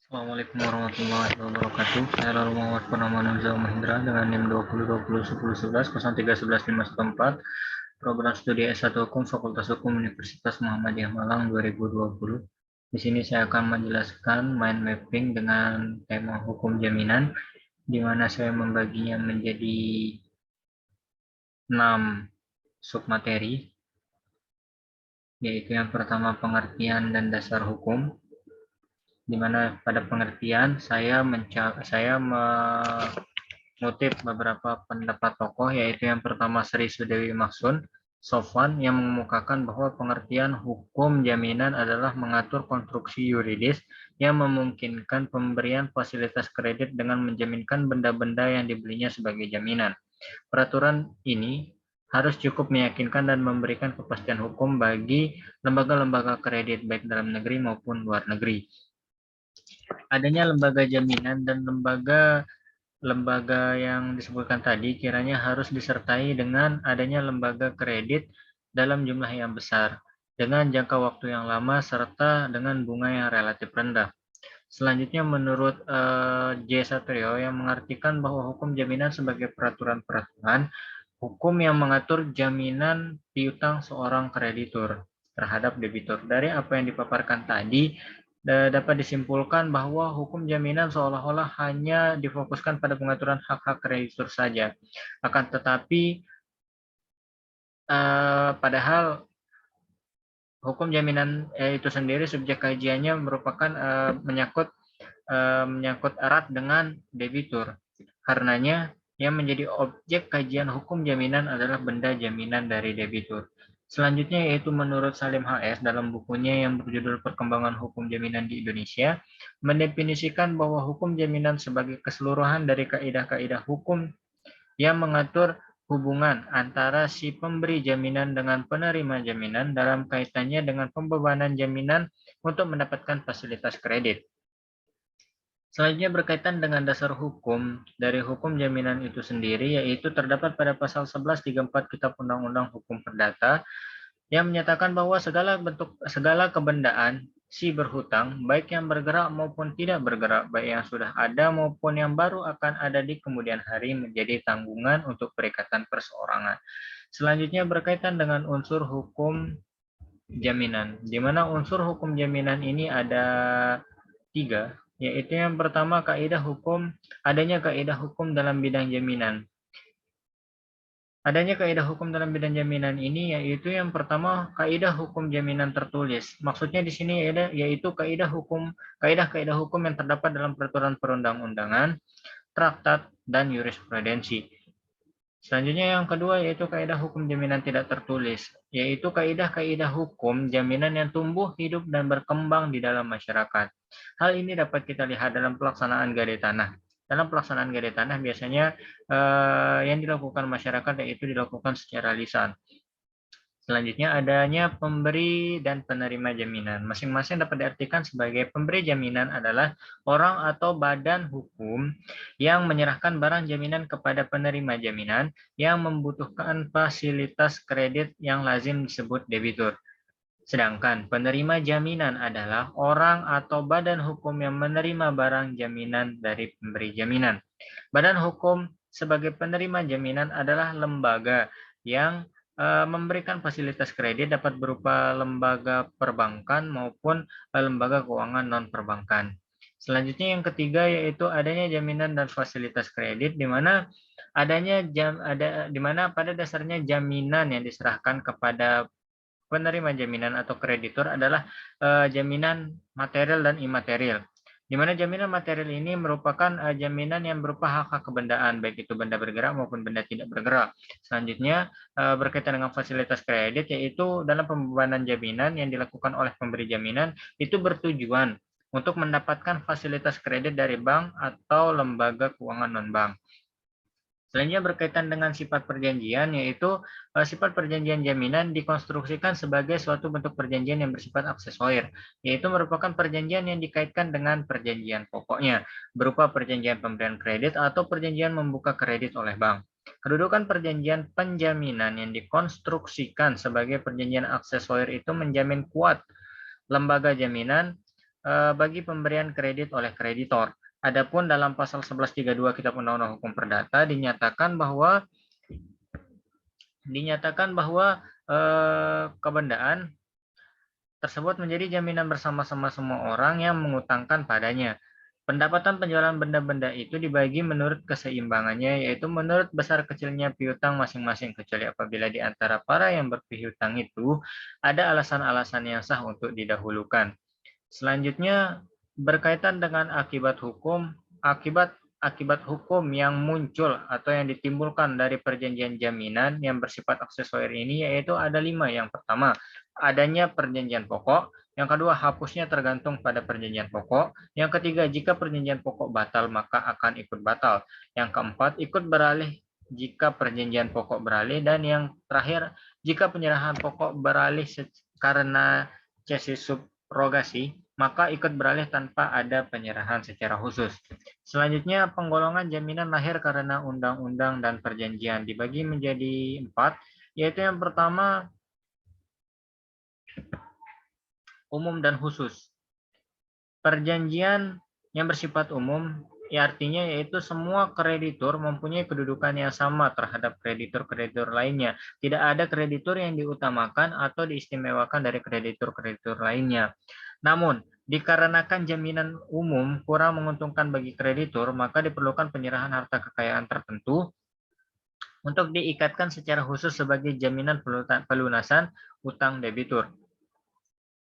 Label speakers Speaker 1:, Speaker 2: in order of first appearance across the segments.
Speaker 1: Assalamualaikum warahmatullahi wabarakatuh. Saya Lalu Muhammad Purnama Nurza Mahendra dengan NIM 20201011 program studi S1 Hukum Fakultas Hukum Universitas Muhammadiyah Malang 2020. Di sini saya akan menjelaskan mind mapping dengan tema hukum jaminan, di mana saya membaginya menjadi 6 submateri, yaitu yang pertama pengertian dan dasar hukum, di mana pada pengertian saya mengutip beberapa pendapat tokoh, yaitu yang pertama Sri Sudewi Maksun Sofwan, yang mengemukakan bahwa pengertian hukum jaminan adalah mengatur konstruksi yuridis yang memungkinkan pemberian fasilitas kredit dengan menjaminkan benda-benda yang dibelinya sebagai jaminan. Peraturan ini harus cukup meyakinkan dan memberikan kepastian hukum bagi lembaga-lembaga kredit baik dalam negeri maupun luar negeri. Adanya lembaga jaminan dan lembaga yang disebutkan tadi kiranya harus disertai dengan adanya lembaga kredit dalam jumlah yang besar, dengan jangka waktu yang lama, serta dengan bunga yang relatif rendah. Selanjutnya, menurut J. Satrio, yang mengartikan bahwa hukum jaminan sebagai peraturan-peraturan hukum yang mengatur jaminan piutang seorang kreditur terhadap debitur. Dari apa yang dipaparkan tadi, dapat disimpulkan bahwa hukum jaminan seolah-olah hanya difokuskan pada pengaturan hak-hak kreditur saja. Akan tetapi, padahal hukum jaminan itu sendiri subjek kajiannya merupakan menyangkut erat dengan debitur. Karenanya, yang menjadi objek kajian hukum jaminan adalah benda jaminan dari debitur. Selanjutnya yaitu menurut Salim HS dalam bukunya yang berjudul Perkembangan Hukum Jaminan di Indonesia, mendefinisikan bahwa hukum jaminan sebagai keseluruhan dari kaidah-kaidah hukum yang mengatur hubungan antara si pemberi jaminan dengan penerima jaminan dalam kaitannya dengan pembebanan jaminan untuk mendapatkan fasilitas kredit. Selanjutnya berkaitan dengan dasar hukum dari hukum jaminan itu sendiri, yaitu terdapat pada pasal 1134 Kitab Undang-Undang Hukum Perdata yang menyatakan bahwa segala kebendaan si berhutang, baik yang bergerak maupun tidak bergerak, baik yang sudah ada maupun yang baru akan ada di kemudian hari, menjadi tanggungan untuk perikatan perseorangan. Selanjutnya berkaitan dengan unsur hukum jaminan, di mana unsur hukum jaminan ini ada 3, yaitu yang pertama adanya kaidah hukum dalam bidang jaminan. Adanya kaidah hukum dalam bidang jaminan ini yaitu yang pertama kaidah hukum jaminan tertulis. Maksudnya di sini yaitu kaidah hukum yang terdapat dalam peraturan perundang-undangan, traktat, dan jurisprudensi. Selanjutnya yang kedua yaitu kaidah hukum jaminan tidak tertulis, yaitu kaidah-kaidah hukum jaminan yang tumbuh, hidup, dan berkembang di dalam masyarakat. Hal ini dapat kita lihat dalam pelaksanaan gade tanah. Dalam pelaksanaan gade tanah biasanya yang dilakukan masyarakat yaitu dilakukan secara lisan. Selanjutnya adanya pemberi dan penerima jaminan. Masing-masing dapat diartikan sebagai pemberi jaminan adalah orang atau badan hukum yang menyerahkan barang jaminan kepada penerima jaminan yang membutuhkan fasilitas kredit yang lazim disebut debitur. Sedangkan penerima jaminan adalah orang atau badan hukum yang menerima barang jaminan dari pemberi jaminan. Badan hukum sebagai penerima jaminan adalah lembaga yang memberikan fasilitas kredit, dapat berupa lembaga perbankan maupun lembaga keuangan non-perbankan. Selanjutnya yang ketiga yaitu adanya jaminan dan fasilitas kredit, di mana pada dasarnya jaminan yang diserahkan kepada penerima jaminan atau kreditur adalah jaminan material dan imaterial. Di mana jaminan material ini merupakan jaminan yang berupa hak-hak kebendaan, baik itu benda bergerak maupun benda tidak bergerak. Selanjutnya berkaitan dengan fasilitas kredit, yaitu dalam pembebanan jaminan yang dilakukan oleh pemberi jaminan itu bertujuan untuk mendapatkan fasilitas kredit dari bank atau lembaga keuangan non-bank. Selanjutnya berkaitan dengan sifat perjanjian, yaitu sifat perjanjian jaminan dikonstruksikan sebagai suatu bentuk perjanjian yang bersifat aksesorir, yaitu merupakan perjanjian yang dikaitkan dengan perjanjian pokoknya, berupa perjanjian pemberian kredit atau perjanjian membuka kredit oleh bank. Kedudukan perjanjian penjaminan yang dikonstruksikan sebagai perjanjian aksesorir itu menjamin kuat lembaga jaminan bagi pemberian kredit oleh kreditor. Adapun dalam pasal 1132 Kitab Undang-Undang Hukum Perdata dinyatakan bahwa kebendaan tersebut menjadi jaminan bersama-sama semua orang yang mengutangkan padanya. Pendapatan penjualan benda-benda itu dibagi menurut keseimbangannya, yaitu menurut besar kecilnya piutang masing-masing, kecuali apabila di antara para yang berpiutang itu ada alasan-alasan yang sah untuk didahulukan. Selanjutnya, berkaitan dengan akibat hukum yang muncul atau yang ditimbulkan dari perjanjian jaminan yang bersifat aksesori ini, yaitu ada 5. Yang pertama, adanya perjanjian pokok. Yang kedua, hapusnya tergantung pada perjanjian pokok. Yang ketiga, jika perjanjian pokok batal, maka akan ikut batal. Yang keempat, ikut beralih jika perjanjian pokok beralih. Dan yang terakhir, jika penyerahan pokok beralih karena cesi subrogasi, maka ikut beralih tanpa ada penyerahan secara khusus. Selanjutnya, penggolongan jaminan lahir karena undang-undang dan perjanjian dibagi menjadi 4, yaitu yang pertama, umum dan khusus. Perjanjian yang bersifat umum, artinya yaitu semua kreditur mempunyai kedudukan yang sama terhadap kreditur-kreditur lainnya. Tidak ada kreditur yang diutamakan atau diistimewakan dari kreditur-kreditur lainnya. Namun, dikarenakan jaminan umum kurang menguntungkan bagi kreditur, maka diperlukan penyerahan harta kekayaan tertentu untuk diikatkan secara khusus sebagai jaminan pelunasan utang debitur.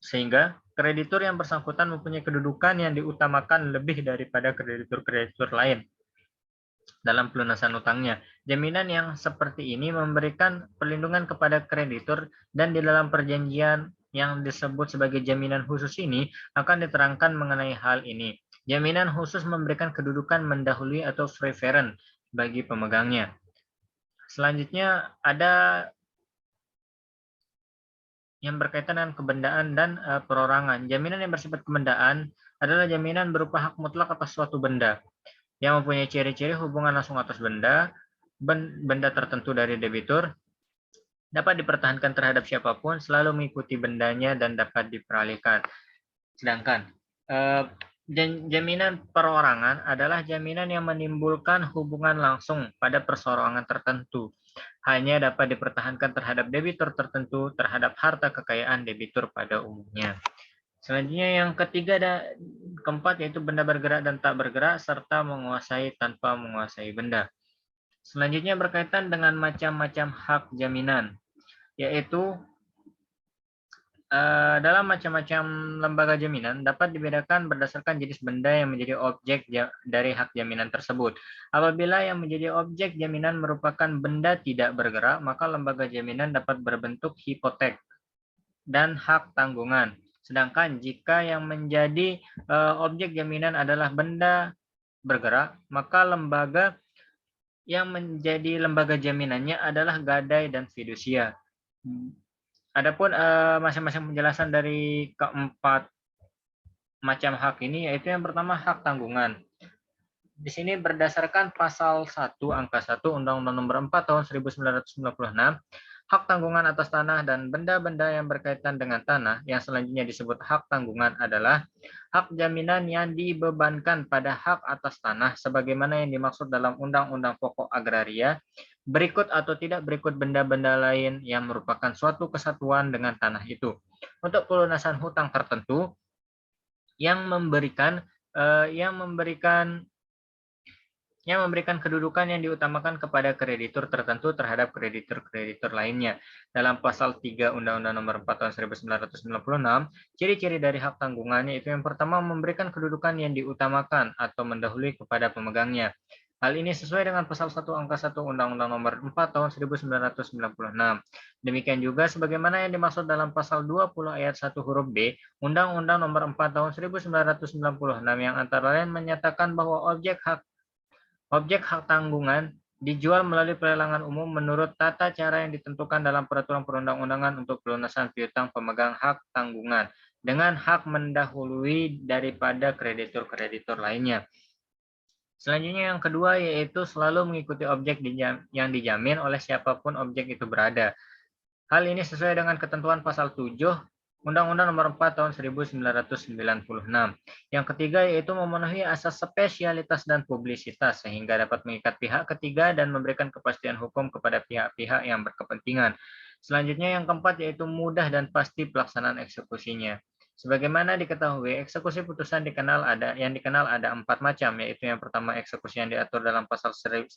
Speaker 1: Sehingga kreditur yang bersangkutan mempunyai kedudukan yang diutamakan lebih daripada kreditur-kreditur lain dalam pelunasan utangnya. Jaminan yang seperti ini memberikan perlindungan kepada kreditur, dan di dalam perjanjian yang disebut sebagai jaminan khusus ini akan diterangkan mengenai hal ini. Jaminan khusus memberikan kedudukan mendahului atau preference bagi pemegangnya. Selanjutnya ada yang berkaitan dengan kebendaan dan perorangan. Jaminan yang bersifat kebendaan adalah jaminan berupa hak mutlak atas suatu benda yang mempunyai ciri-ciri hubungan langsung atas benda tertentu dari debitur, dapat dipertahankan terhadap siapapun, selalu mengikuti bendanya, dan dapat diperalihkan. Sedangkan jaminan perorangan adalah jaminan yang menimbulkan hubungan langsung pada perseorangan tertentu, hanya dapat dipertahankan terhadap debitur tertentu terhadap harta kekayaan debitur pada umumnya. Selanjutnya yang ketiga dan keempat yaitu benda bergerak dan tak bergerak, serta menguasai tanpa menguasai benda. Selanjutnya berkaitan dengan macam-macam hak jaminan, yaitu dalam macam-macam lembaga jaminan dapat dibedakan berdasarkan jenis benda yang menjadi objek dari hak jaminan tersebut. Apabila yang menjadi objek jaminan merupakan benda tidak bergerak, maka lembaga jaminan dapat berbentuk hipotek dan hak tanggungan. Sedangkan jika yang menjadi objek jaminan adalah benda bergerak, maka lembaga yang menjadi lembaga jaminannya adalah gadai dan fidusia. Adapun masing-masing penjelasan dari keempat macam hak ini, yaitu yang pertama hak tanggungan. Di sini berdasarkan pasal 1 angka 1 Undang-Undang Nomor 4 tahun 1996, hak tanggungan atas tanah dan benda-benda yang berkaitan dengan tanah yang selanjutnya disebut hak tanggungan adalah hak jaminan yang dibebankan pada hak atas tanah sebagaimana yang dimaksud dalam Undang-Undang Pokok Agraria, berikut atau tidak berikut benda-benda lain yang merupakan suatu kesatuan dengan tanah itu. Untuk pelunasan hutang tertentu yang memberikan kedudukan yang diutamakan kepada kreditur tertentu terhadap kreditur-kreditur lainnya. Dalam pasal 3 Undang-Undang Nomor 4 tahun 1996, ciri-ciri dari hak tanggungannya itu yang pertama memberikan kedudukan yang diutamakan atau mendahului kepada pemegangnya. Hal ini sesuai dengan pasal 1 angka 1 Undang-Undang Nomor 4 tahun 1996. Demikian juga sebagaimana yang dimaksud dalam pasal 20 ayat 1 huruf B Undang-Undang Nomor 4 tahun 1996 yang antara lain menyatakan bahwa objek hak tanggungan dijual melalui pelelangan umum menurut tata cara yang ditentukan dalam peraturan perundang-undangan untuk pelunasan piutang pemegang hak tanggungan dengan hak mendahului daripada kreditur-kreditur lainnya. Selanjutnya yang kedua yaitu selalu mengikuti objek yang dijamin oleh siapapun objek itu berada. Hal ini sesuai dengan ketentuan pasal 7 Undang-Undang Nomor 4 Tahun 1996. Yang ketiga yaitu memenuhi asas spesialitas dan publisitas sehingga dapat mengikat pihak ketiga dan memberikan kepastian hukum kepada pihak-pihak yang berkepentingan. Selanjutnya yang keempat yaitu mudah dan pasti pelaksanaan eksekusinya. Sebagaimana diketahui, eksekusi putusan yang dikenal ada 4 macam, yaitu yang pertama eksekusi yang diatur dalam pasal 196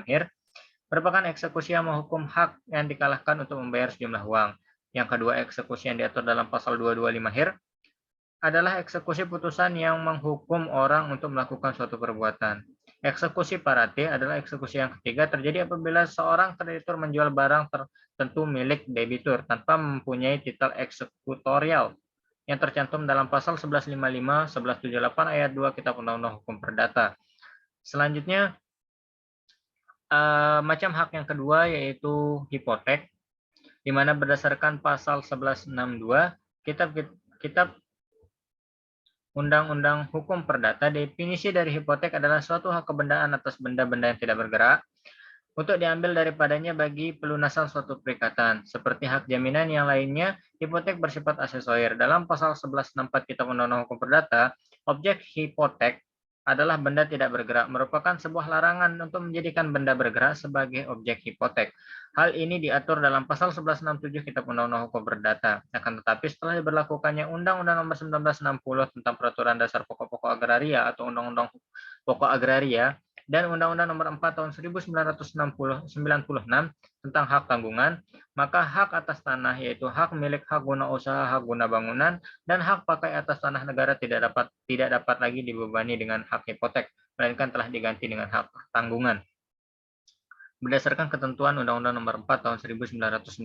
Speaker 1: HIR, merupakan eksekusi yang menghukum hak yang dikalahkan untuk membayar sejumlah uang. Yang kedua, eksekusi yang diatur dalam pasal 225 HIR adalah eksekusi putusan yang menghukum orang untuk melakukan suatu perbuatan. Eksekusi parate adalah eksekusi yang ketiga terjadi apabila seorang kreditur menjual barang tertentu milik debitur tanpa mempunyai titel eksekutorial yang tercantum dalam pasal 1155, 1178 ayat 2 Kitab Undang-Undang Hukum Perdata. Selanjutnya, macam hak yang kedua yaitu hipotek, di mana berdasarkan pasal 1162 Kitab Undang-Undang Hukum Perdata, definisi dari hipotek adalah suatu hak kebendaan atas benda-benda yang tidak bergerak untuk diambil daripadanya bagi pelunasan suatu perikatan. Seperti hak jaminan yang lainnya, hipotek bersifat aksesoris. Dalam pasal 1164 Kitab Undang-Undang Hukum Perdata, objek hipotek adalah benda tidak bergerak, merupakan sebuah larangan untuk menjadikan benda bergerak sebagai objek hipotek. Hal ini diatur dalam pasal 1167 Kitab Undang-Undang Hukum Perdata. Akan tetapi setelah diberlakukannya Undang-Undang Nomor 1960 tentang Peraturan Dasar Pokok-Pokok Agraria atau Undang-Undang Pokok Agraria dan Undang-Undang Nomor 4 Tahun 1996 tentang hak tanggungan, maka hak atas tanah yaitu hak milik, hak guna usaha, hak guna bangunan, dan hak pakai atas tanah negara tidak dapat lagi dibebani dengan hak hipotek, melainkan telah diganti dengan hak tanggungan. Berdasarkan ketentuan Undang-Undang Nomor 4 Tahun 1996.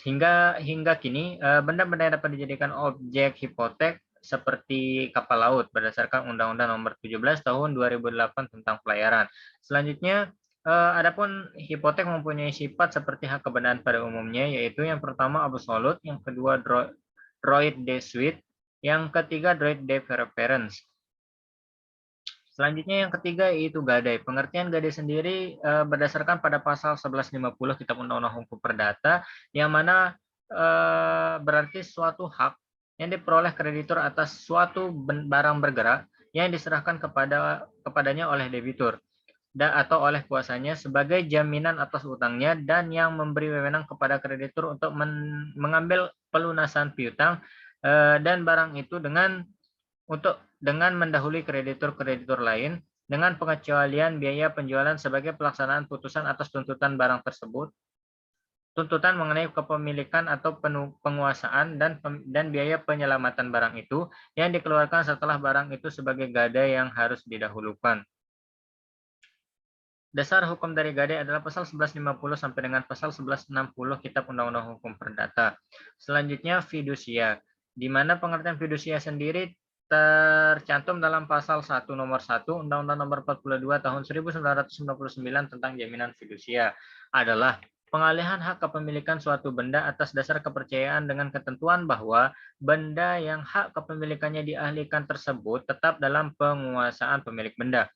Speaker 1: Hingga kini, benda-benda yang dapat dijadikan objek hipotek seperti kapal laut berdasarkan Undang-Undang Nomor 17 Tahun 2008 tentang pelayaran. Selanjutnya, adapun hipotek mempunyai sifat seperti hak kebendaan pada umumnya, yaitu yang pertama absolut, yang kedua droit de suite, yang ketiga droit de preference. Selanjutnya yang ketiga yaitu gadai. Pengertian gadai sendiri berdasarkan pada pasal 1150 Kitab Undang-Undang Hukum Perdata, yang mana berarti suatu hak yang diperoleh kreditur atas suatu barang bergerak yang diserahkan kepadanya oleh debitur atau oleh kuasanya sebagai jaminan atas utangnya, dan yang memberi wewenang kepada kreditur untuk mengambil pelunasan piutang dan barang itu dengan mendahului kreditur-kreditur lain, dengan pengecualian biaya penjualan sebagai pelaksanaan putusan atas tuntutan barang tersebut, tuntutan mengenai kepemilikan atau penguasaan, dan biaya penyelamatan barang itu yang dikeluarkan setelah barang itu sebagai gadai yang harus didahulukan. Dasar hukum dari gadai adalah pasal 1150 sampai dengan pasal 1160 Kitab Undang-Undang Hukum Perdata. Selanjutnya fidusia, di mana pengertian fidusia sendiri tercantum dalam pasal 1 nomor 1 Undang-Undang Nomor 42 Tahun 1999 tentang jaminan fidusia adalah pengalihan hak kepemilikan suatu benda atas dasar kepercayaan dengan ketentuan bahwa benda yang hak kepemilikannya dialihkan tersebut tetap dalam penguasaan pemilik benda.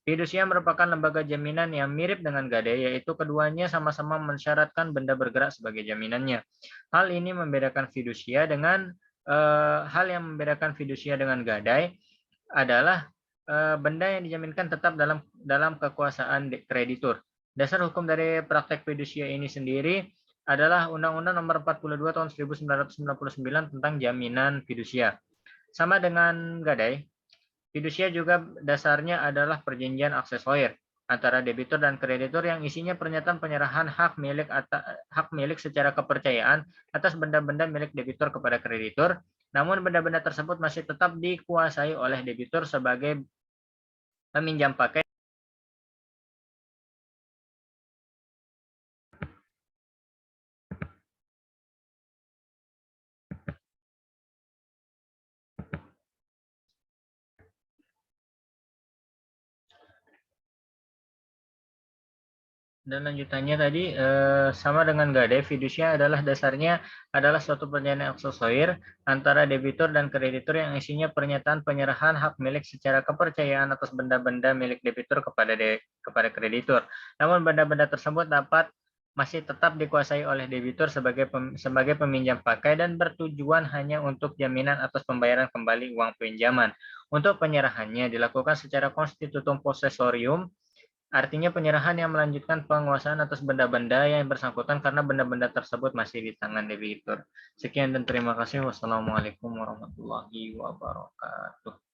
Speaker 1: Fidusia merupakan lembaga jaminan yang mirip dengan gadai, yaitu keduanya sama-sama mensyaratkan benda bergerak sebagai jaminannya. Hal ini membedakan fidusia dengan gadai adalah benda yang dijaminkan tetap dalam kekuasaan kreditur. Dasar hukum dari praktek fidusia ini sendiri adalah Undang-Undang Nomor 42 Tahun 1999 tentang jaminan fidusia. Sama dengan gadai, fidusia juga dasarnya adalah perjanjian aksesoris antara debitur dan kreditur yang isinya pernyataan penyerahan hak milik secara kepercayaan atas benda-benda milik debitur kepada kreditur, namun benda-benda tersebut masih tetap dikuasai oleh debitur sebagai peminjam pakai. Dan lanjutannya tadi sama dengan gadai, fidusia adalah dasarnya adalah suatu perjanjian aksesoris antara debitur dan kreditur yang isinya pernyataan penyerahan hak milik secara kepercayaan atas benda-benda milik debitur kepada kreditur. Namun benda-benda tersebut dapat masih tetap dikuasai oleh debitur sebagai peminjam pakai dan bertujuan hanya untuk jaminan atas pembayaran kembali uang pinjaman. Untuk penyerahannya dilakukan secara constitutum possessorium, artinya penyerahan yang melanjutkan penguasaan atas benda-benda yang bersangkutan karena benda-benda tersebut masih di tangan debitur. Sekian dan terima kasih. Wassalamualaikum warahmatullahi wabarakatuh.